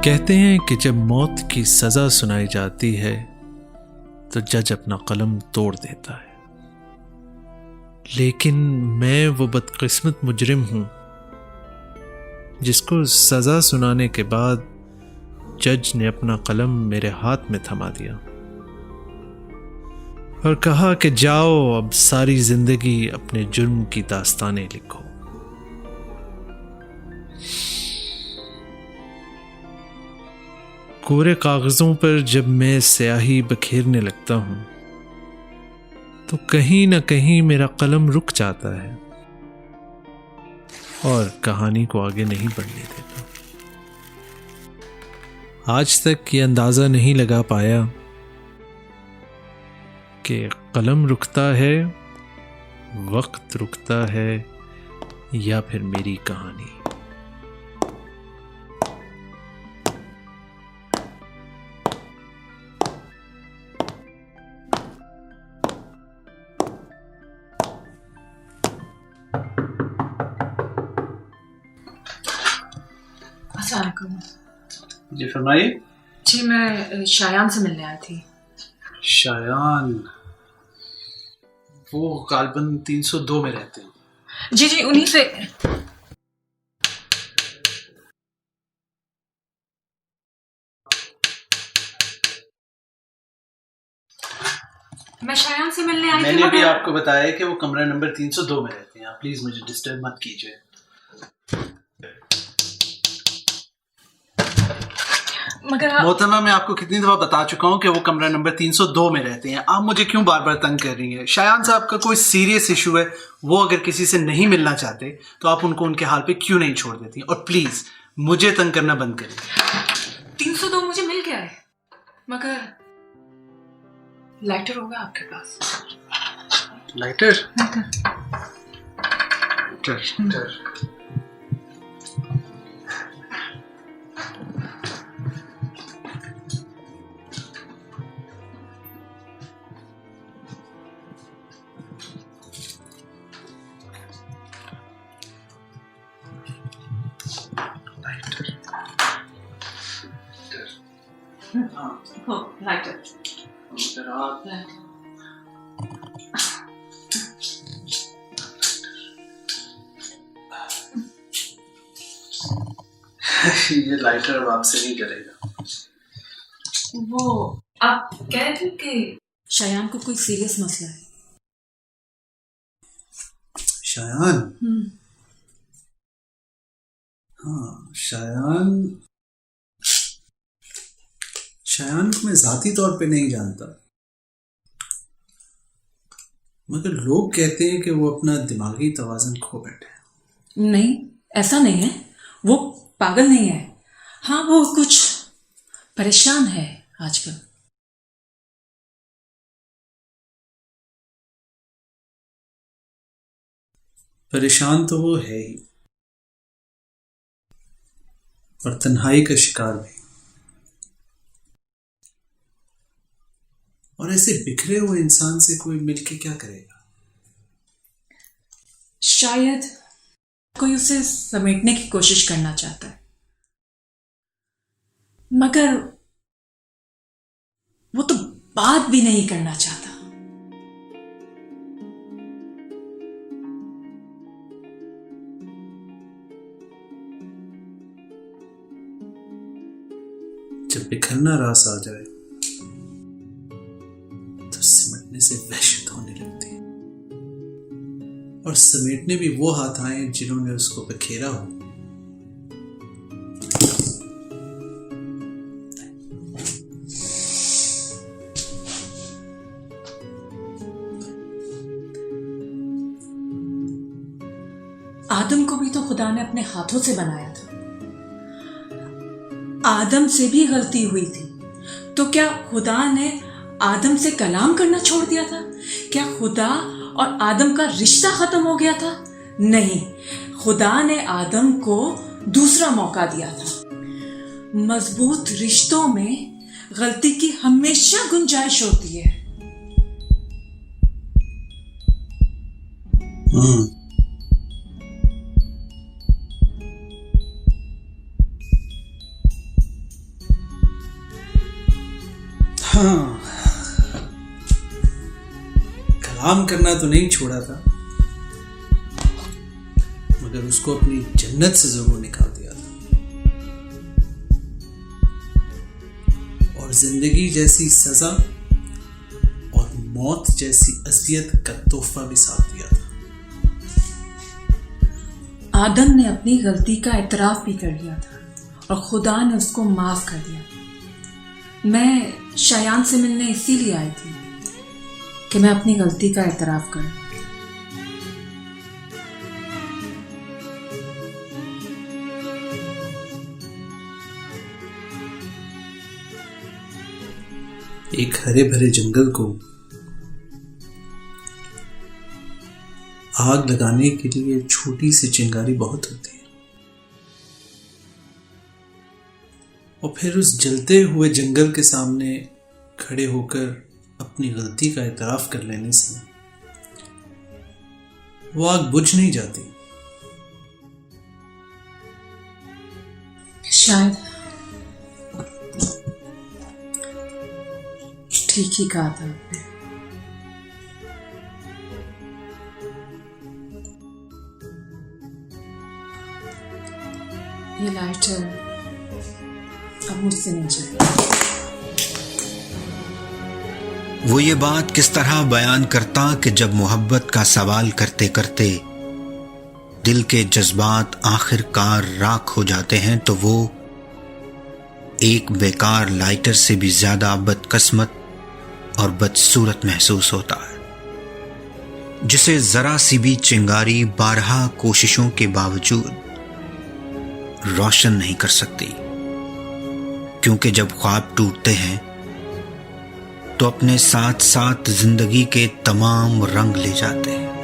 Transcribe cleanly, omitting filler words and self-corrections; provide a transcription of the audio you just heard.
कहते हैं कि जब मौत की सजा सुनाई जाती है तो जज अपना कलम तोड़ देता है, लेकिन मैं वो बदकिस्मत मुजरिम हूं जिसको सजा सुनाने के बाद जज ने अपना कलम मेरे हाथ में थमा दिया और कहा कि जाओ, अब सारी जिंदगी अपने जुर्म की दास्तानें लिखो। कोरे कागजों पर जब मैं स्याही बखेरने लगता हूं तो कहीं ना कहीं मेरा कलम रुक जाता है और कहानी को आगे नहीं बढ़ने देता। आज तक ये अंदाजा नहीं लगा पाया कि कलम रुकता है, वक्त रुकता है या फिर मेरी कहानी। जी फरमाइए। जी मैं शायान से मिलने आई थी। शायान, वो गालबन 302 में रहते हैं। जी जी उन्हीं से। मैं शायान से मिलने आई थी। मैंने भी आपको बताया कि वो कमरा नंबर 302 में रहते हैं। आप प्लीज मुझे डिस्टर्ब मत कीजिए। मगर मोहतरमा, मैं आपको कितनी दफा बता चुका हूँ कि वो कमरा नंबर 302 में रहते हैं। आप मुझे क्यों बार बार तंग कर रही हैं? शायान साहब का कोई सीरियस इशू है, वो अगर किसी से नहीं मिलना चाहते तो आप उनको उनके हाल पे क्यों नहीं छोड़ देती? और प्लीज मुझे तंग करना बंद करिए। 302 मुझे मिल गया है, मगर लाइटर होगा आपके पास? लाइटर? लाइटर। ये लाइटर अब आपसे नहीं जलेगा। वो आप कह रहे थे कि शायान को कोई सीरियस मसला है। शायान? हाँ, शायान को मैं जाती तौर पे नहीं जानता, मगर लोग कहते हैं कि वो अपना दिमागी तवाज़ुन खो बैठे। नहीं, ऐसा नहीं है। वो पागल नहीं है। हाँ, वो कुछ परेशान है आजकल। परेशान तो वो है ही, और तन्हाई का शिकार भी। और ऐसे बिखरे हुए इंसान से कोई मिलके क्या करेगा? शायद कोई उसे समेटने की कोशिश करना चाहता है, मगर वो तो बात भी नहीं करना चाहता। जब बिखरना रास आ जाए तो सिमटने से वहशत होने लगती है, और समेटने भी वो हाथ आए जिन्होंने उसको बिखेरा हो। आदम को भी तो खुदा ने अपने हाथों से बनाया था। आदम से भी गलती हुई थी, तो क्या खुदा ने आदम से कलाम करना छोड़ दिया था? क्या खुदा और आदम का रिश्ता खत्म हो गया था? नहीं, खुदा ने आदम को दूसरा मौका दिया था। मजबूत रिश्तों में गलती की हमेशा गुंजाइश होती है। कलाम करना तो नहीं छोड़ा था, मगर उसको अपनी जन्नत से जरूर निकाल दिया था, और जिंदगी जैसी सजा और मौत जैसी अजियत का तोहफा भी साथ दिया था। आदम ने अपनी गलती का एतराफ भी कर लिया था और खुदा ने उसको माफ कर दिया। मैं शायान से मिलने इसीलिए आई थी कि मैं अपनी गलती का एतराफ करूं। एक हरे भरे जंगल को आग लगाने के लिए छोटी सी चिंगारी बहुत होती है, और फिर उस जलते हुए जंगल के सामने खड़े होकर अपनी गलती का एतराफ कर लेने से वो आग बुझ नहीं जाती। शायद ठीक ही कहा था आपने। ये लाइटर अब मुझसे नहीं चलेगा। वो ये बात किस तरह बयान करता कि जब मोहब्बत का सवाल करते करते दिल के जज्बात आखिरकार राख हो जाते हैं, तो वो एक बेकार लाइटर से भी ज्यादा बदकिस्मत और बदसूरत महसूस होता है, जिसे जरा सी भी चिंगारी 12 कोशिशों के बावजूद रोशन नहीं कर सकती, क्योंकि जब ख्वाब टूटते हैं तो अपने साथ साथ जिंदगी के तमाम रंग ले जाते हैं।